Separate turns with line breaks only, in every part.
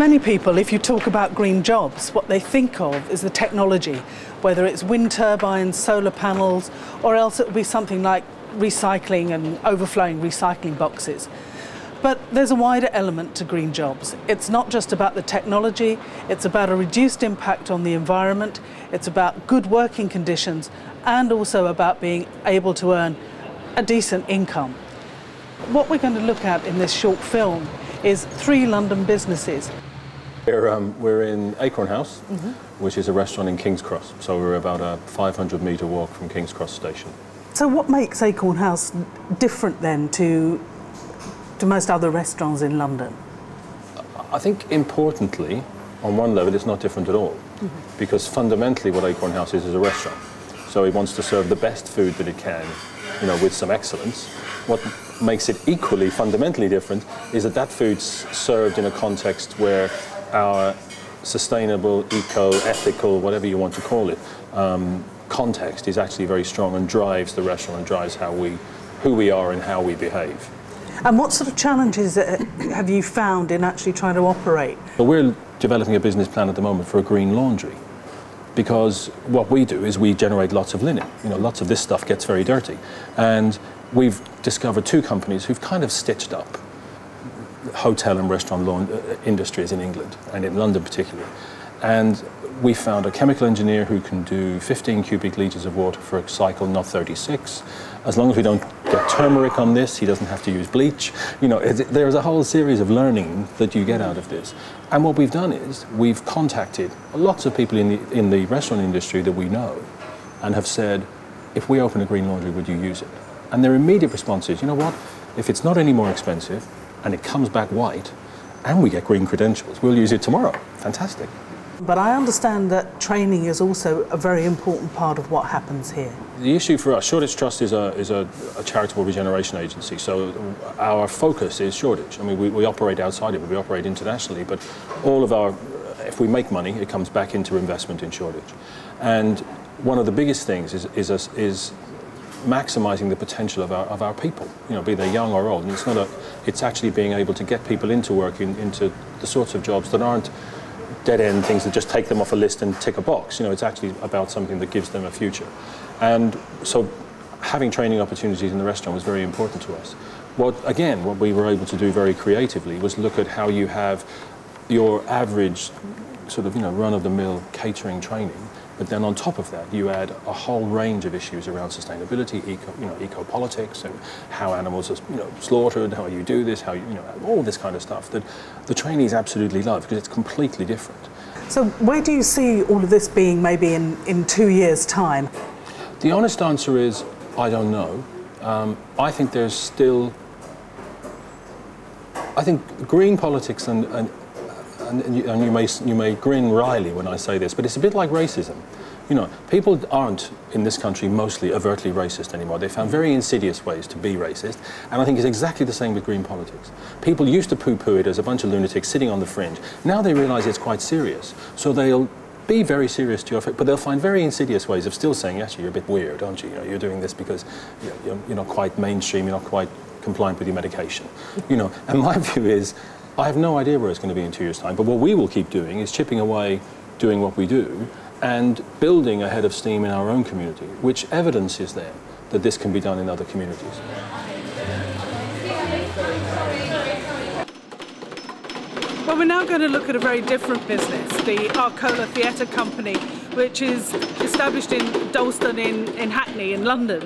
many people, if you talk about green jobs, what they think of is the technology, whether it's wind turbines, solar panels, or else it will be something like recycling and overflowing recycling boxes. But there's a wider element to green jobs. It's not just about the technology, it's about a reduced impact on the environment, it's about good working conditions, and also about being able to earn a decent income. What we're going to look at in this short film is 3 London businesses.
We're in Acorn House, which is a restaurant in King's Cross. So we're about a 500-metre walk from King's Cross station.
So what makes Acorn House different then to most other restaurants in London?
I think importantly, on one level, it's not different at all. Because fundamentally what Acorn House is a restaurant. So it wants to serve the best food that it can, you know, with some excellence. What makes it equally fundamentally different is that food's served in a context where our sustainable, eco-ethical, whatever you want to call it, context is actually very strong and drives the restaurant and drives who we are and how we behave.
And what sort of challenges have you found in actually trying to operate?
Well, we're developing a business plan at the moment for a green laundry, because what we do is we generate lots of linen. You know, lots of this stuff gets very dirty. And we've discovered 2 companies who've kind of stitched up hotel and restaurant industries in England, and in London particularly. And we found a chemical engineer who can do 15 cubic litres of water for a cycle, not 36. As long as we don't get turmeric on this, he doesn't have to use bleach. You know, there's a whole series of learning that you get out of this. And what we've done is we've contacted lots of people in the restaurant industry that we know and have said, if we open a green laundry, would you use it? And their immediate response is, you know what, if it's not any more expensive and it comes back white and we get green credentials, we'll use it tomorrow. Fantastic.
But I understand that training is also a very important part of what happens here.
The issue for us, Shoreditch Trust is a charitable regeneration agency, so our focus is Shoreditch. I mean, we operate outside of it, we operate internationally, but all of our, if we make money, it comes back into investment in Shoreditch. And one of the biggest things is maximising the potential of our people, you know, be they young or old. And it's actually being able to get people into work, into the sorts of jobs that aren't dead-end things that just take them off a list and tick a box. You know, it's actually about something that gives them a future. And so having training opportunities in the restaurant was very important to us. What we were able to do very creatively was look at how you have your average sort of, you know, run-of-the-mill catering training, but then on top of that, you add a whole range of issues around sustainability, eco-politics, and how animals are, you know, slaughtered, how you do this, how you know, all this kind of stuff that the trainees absolutely love because it's completely different.
So where do you see all of this being maybe in 2 years' time?
The honest answer is, I don't know. I think there's still, I think green politics and you may grin wryly when I say this, but it's a bit like racism. You know, people aren't in this country mostly overtly racist anymore. They found very insidious ways to be racist, and I think it's exactly the same with green politics. People used to poo-poo it as a bunch of lunatics sitting on the fringe. Now they realise it's quite serious, so they'll be very serious to your face, but they'll find very insidious ways of still saying, actually, you're a bit weird, aren't you? You know, you're doing this because you're not quite mainstream, you're not quite compliant with your medication. You know, and my view is, I have no idea where it's going to be in 2 years' time, but what we will keep doing is chipping away, doing what we do, and building a head of steam in our own community, which evidence is there that this can be done in other communities.
Well, we're now going to look at a very different business, the Arcola Theatre Company, which is established in Dalston in Hackney in London.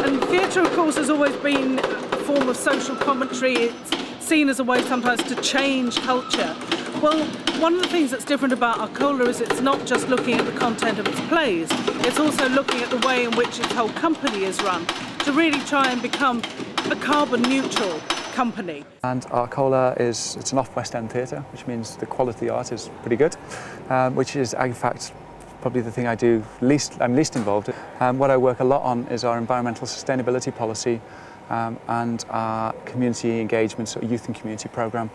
And theatre, of course, has always been a form of social commentary. It's seen as a way sometimes to change culture. Well, one of the things that's different about Arcola is it's not just looking at the content of its plays, it's also looking at the way in which its whole company is run to really try and become a carbon neutral company.
And Arcola it's an off-West End theatre, which means the quality of art is pretty good, which is in fact probably the thing I'm least involved in. What I work a lot on is our environmental sustainability policy and our community engagement, so youth and community programme.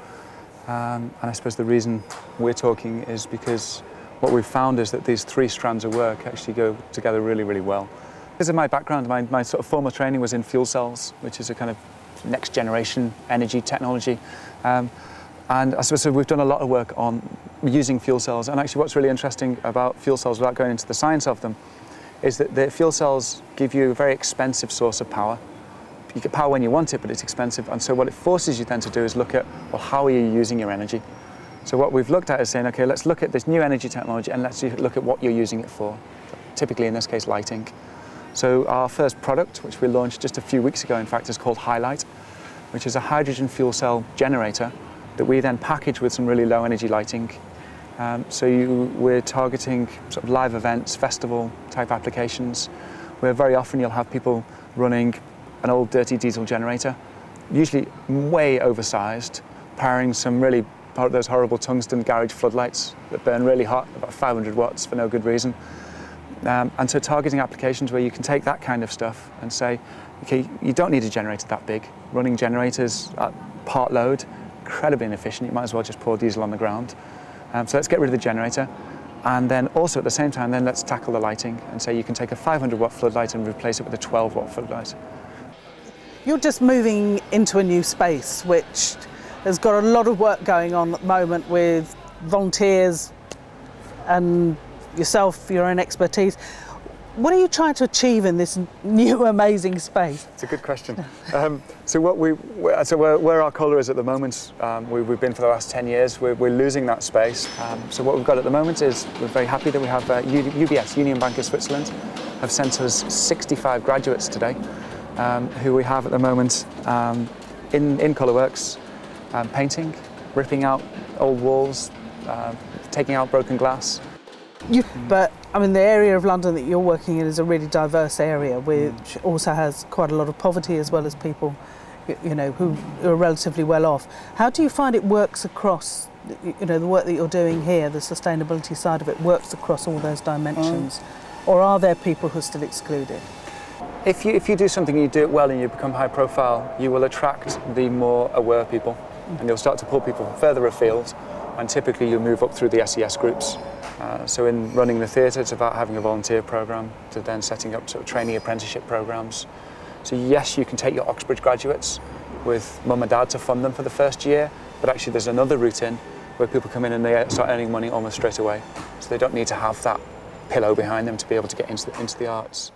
And I suppose the reason we're talking is because what we've found is that these 3 strands of work actually go together really, really well. Because of my background, my sort of formal training was in fuel cells, which is a kind of next generation energy technology. And I suppose so we've done a lot of work on using fuel cells. And actually what's really interesting about fuel cells, without going into the science of them, is that the fuel cells give you a very expensive source of power. You get power when you want it, but it's expensive. And so what it forces you then to do is look at, well, how are you using your energy? So what we've looked at is saying, okay, let's look at this new energy technology and let's look at what you're using it for. Typically, in this case, lighting. So our first product, which we launched just a few weeks ago, in fact, is called Highlight, which is a hydrogen fuel cell generator that we then package with some really low energy lighting. We're targeting sort of live events, festival type applications, where very often you'll have people running an old dirty diesel generator, usually way oversized, powering some really those horrible tungsten garage floodlights that burn really hot, about 500 watts for no good reason. And so targeting applications where you can take that kind of stuff and say, okay, you don't need a generator that big. Running generators at part load, incredibly inefficient. You might as well just pour diesel on the ground. So let's get rid of the generator. And then also at the same time, then let's tackle the lighting and say you can take a 500 watt floodlight and replace it with a 12 watt floodlight.
You're just moving into a new space, which has got a lot of work going on at the moment with volunteers and yourself, your own expertise. What are you trying to achieve in this new amazing space?
It's a good question. Where our colour is at the moment, we've been for the last 10 years, we're losing that space. So what we've got at the moment is we're very happy that we have UBS, Union Bank of Switzerland, have sent us 65 graduates today, who we have at the moment in Colourworks, painting, ripping out old walls, taking out broken glass.
But I mean, the area of London that you're working in is a really diverse area, which also has quite a lot of poverty as well as people, you know, who are relatively well off. How do you find it works across, you know, the work that you're doing here, the sustainability side of it works across all those dimensions, or are there people who are still excluded?
If you do something and you do it well and you become high profile, you will attract the more aware people, and you'll start to pull people further afield, and typically you'll move up through the SES groups. So in running the theatre, it's about having a volunteer programme, to then setting up sort of trainee apprenticeship programmes. So yes, you can take your Oxbridge graduates with mum and dad to fund them for the first year, but actually there's another route in where people come in and they start earning money almost straight away. So they don't need to have that pillow behind them to be able to get into the arts.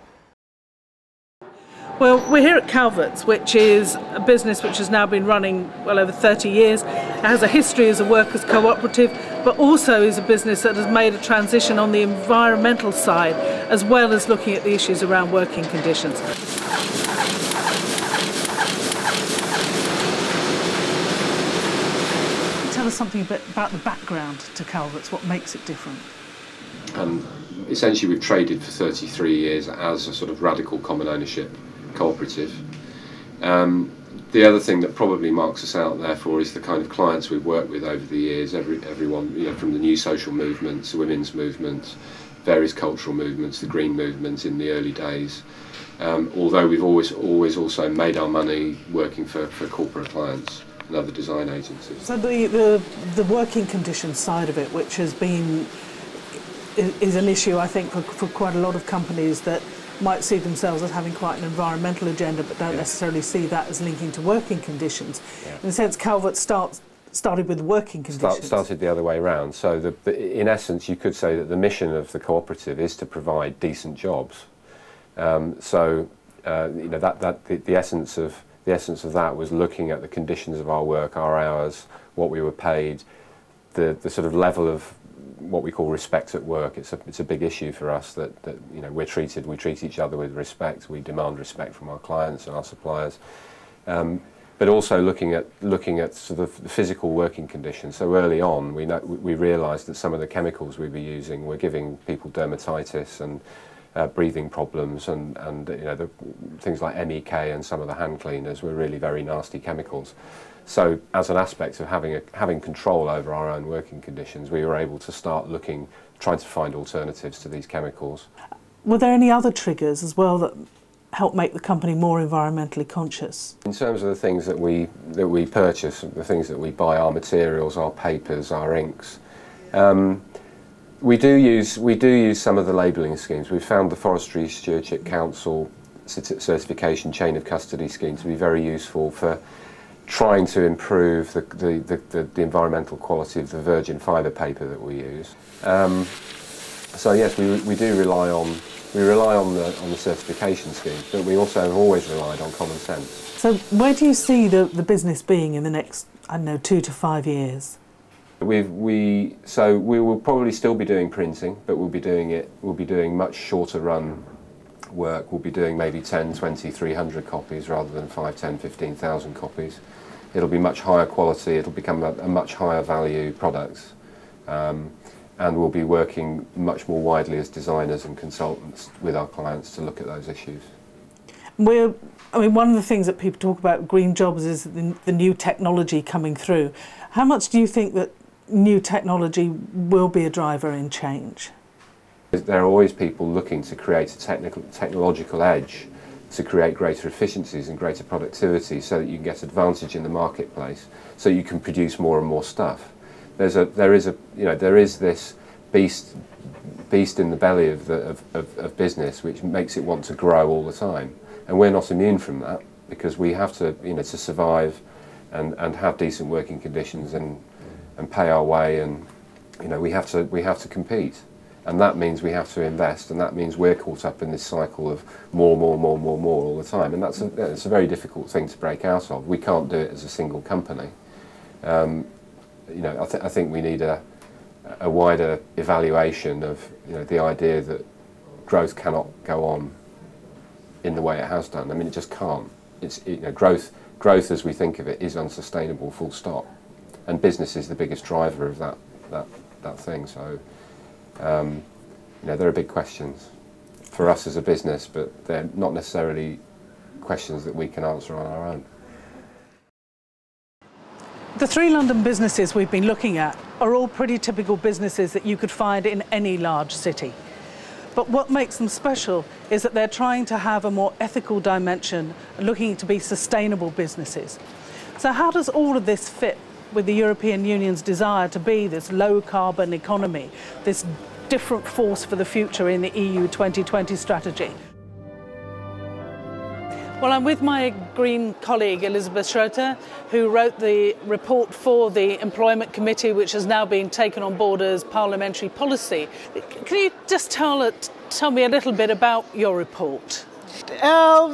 Well, we're here at Calvert's, which is a business which has now been running well over 30 years. It has a history as a workers' cooperative, but also is a business that has made a transition on the environmental side, as well as looking at the issues around working conditions. Tell us something a bit about the background to Calvert's, what makes it different?
Essentially, we've traded for 33 years as a sort of radical common ownership cooperative. The other thing that probably marks us out, therefore, is the kind of clients we've worked with over the years. Everyone, you know, from the new social movements, the women's movements, various cultural movements, the green movement in the early days. Although we've always also made our money working for corporate clients and other design agencies.
So the working conditions side of it, which has been is an issue, I think, for quite a lot of companies that might see themselves as having quite an environmental agenda, but don't necessarily see that as linking to working conditions. In a sense, Calvert started with working conditions.
Started the other way around. So in essence, you could say that the mission of the cooperative is to provide decent jobs. You know, the essence of that was looking at the conditions of our work, our hours, what we were paid, the sort of level of what we call respect at work. It's a big issue for us that you know we treat each other with respect. We demand respect from our clients and our suppliers, but also looking at sort of the physical working conditions. So early on, we realised that some of the chemicals we were using were giving people dermatitis and breathing problems, and you know things like MEK and some of the hand cleaners were really very nasty chemicals. So as an aspect of having control over our own working conditions, we were able to start trying to find alternatives to these chemicals.
Were there any other triggers as well that helped make the company more environmentally conscious?
In terms of the things that we purchase, the things that we buy, our materials, our papers, our inks, we do use some of the labelling schemes. We've found the Forestry Stewardship Council certification chain of custody scheme to be very useful for trying to improve the environmental quality of the virgin fibre paper that we use. So yes, we do rely on the certification scheme, but we also have always relied on common sense.
So where do you see the business being in the next, I don't know, 2 to 5 years?
So we will probably still be doing printing, but we'll be doing much shorter run work. We'll be doing maybe 10, 20, 300 copies rather than 5, 10, 15,000 copies. It'll be much higher quality, it'll become a much higher value product, and we'll be working much more widely as designers and consultants with our clients to look at those issues.
One of the things that people talk about green jobs is the new technology coming through. How much do you think that new technology will be a driver in change?
There are always people looking to create a technological edge to create greater efficiencies and greater productivity so that you can get advantage in the marketplace, so you can produce more and more stuff. There is this beast in the belly of business which makes it want to grow all the time, and we're not immune from that because we have to, to survive and have decent working conditions and pay our way, and we have to compete. And that means we have to invest, and that means we're caught up in this cycle of more all the time. And it's a very difficult thing to break out of. We can't do it as a single company. I think we need a wider evaluation of the idea that growth cannot go on in the way it has done. I mean, it just can't. Growth as we think of it is unsustainable, full stop. And business is the biggest driver of that thing. So. There are big questions for us as a business, but they're not necessarily questions that we can answer on our own.
The 3 London businesses we've been looking at are all pretty typical businesses that you could find in any large city. But what makes them special is that they're trying to have a more ethical dimension, looking to be sustainable businesses. So how does all of this fit with the European Union's desire to be this low-carbon economy, this different force for the future in the EU 2020 strategy? Well, I'm with my Green colleague, Elisabeth Schroeter, who wrote the report for the Employment Committee, which has now been taken on board as parliamentary policy. Can you just tell me a little bit about your report?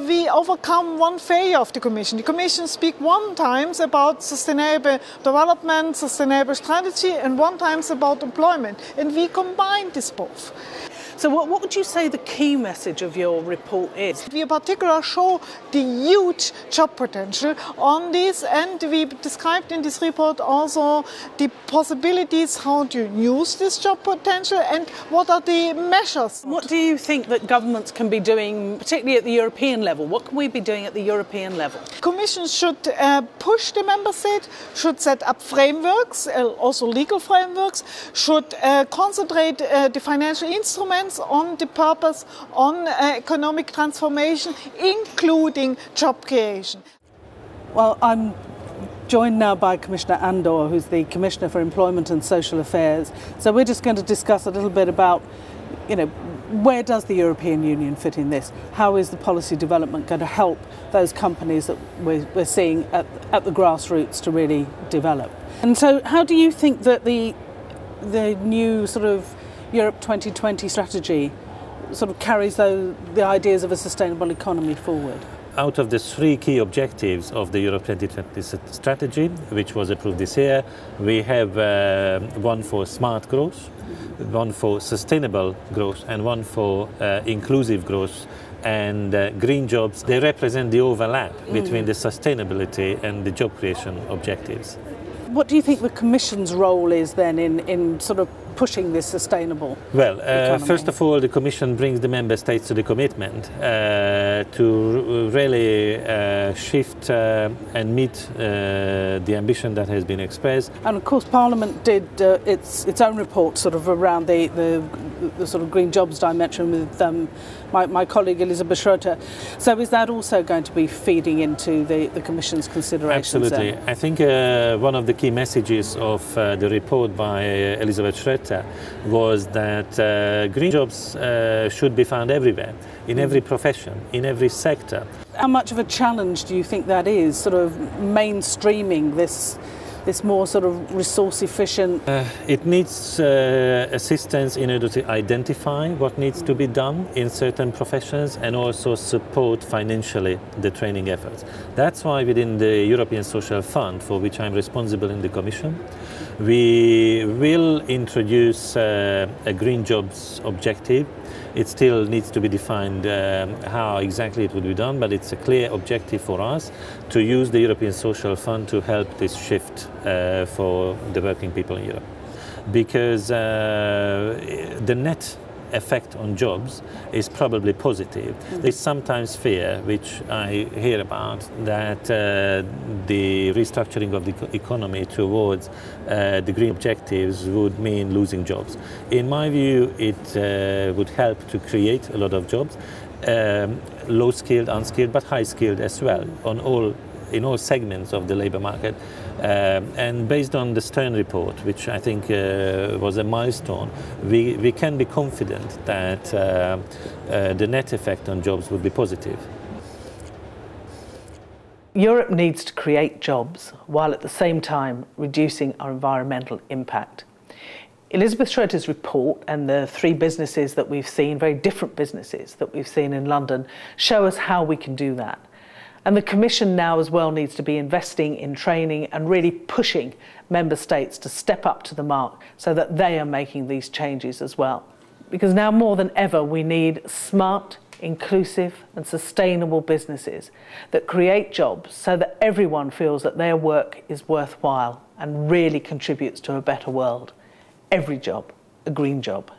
We overcome one failure of the Commission. The Commission speaks one time about sustainable development, sustainable strategy, and one time about employment. And we combine this both.
So what would you say the key message of your report is?
We in particular show the huge job potential on this, and we described in this report also the possibilities how to use this job potential and what are the measures.
What do you think that governments can be doing, particularly at the European level? What can we be doing at the European level?
The Commission should push the member state, should set up frameworks, also legal frameworks, should concentrate the financial instruments on the purpose, on economic transformation, including job creation.
Well, I'm joined now by Commissioner Andor, who's the Commissioner for Employment and Social Affairs. So we're just going to discuss a little bit about, where does the European Union fit in this? How is the policy development going to help those companies that we're seeing at the grassroots to really develop? And so how do you think that the new sort of Europe 2020 strategy sort of carries the ideas of a sustainable economy forward?
Out of the 3 key objectives of the Europe 2020 strategy, which was approved this year, we have one for smart growth, one for sustainable growth, and one for inclusive growth. And green jobs, they represent the overlap between the sustainability and the job creation objectives.
What do you think the Commission's role is then in sort of pushing this sustainable economy?
First of all, the Commission brings the Member States to the commitment to really shift and meet the ambition that has been expressed.
And of course Parliament did its own report sort of around the sort of green jobs dimension with my colleague Elisabeth Schroeter. So is that also going to be feeding into the Commission's considerations?
Absolutely. I think one of the key messages of the report by Elisabeth Schroeter was that green jobs should be found everywhere, in every profession, in every sector.
How much of a challenge do you think that is, sort of mainstreaming this more sort of resource efficient?
It needs assistance in order to identify what needs to be done in certain professions and also support financially the training efforts. That's why within the European Social Fund, for which I'm responsible in the Commission, we will introduce a green jobs objective. It still needs to be defined how exactly it would be done, but it's a clear objective for us to use the European Social Fund to help this shift for the working people in Europe. Because the net effect on jobs is probably positive. There's sometimes fear, which I hear about, that the restructuring of the economy towards the green objectives would mean losing jobs. In my view, it would help to create a lot of jobs, low-skilled, unskilled, but high-skilled as well, in all segments of the labour market. And based on the Stern report, which I think was a milestone, we can be confident that the net effect on jobs would be positive.
Europe needs to create jobs while at the same time reducing our environmental impact. Elizabeth Schroeder's report and the 3 businesses that we've seen, very different businesses that we've seen in London, show us how we can do that. And the Commission now as well needs to be investing in training and really pushing member states to step up to the mark so that they are making these changes as well. Because now more than ever we need smart, inclusive and sustainable businesses that create jobs so that everyone feels that their work is worthwhile and really contributes to a better world. Every job, a green job.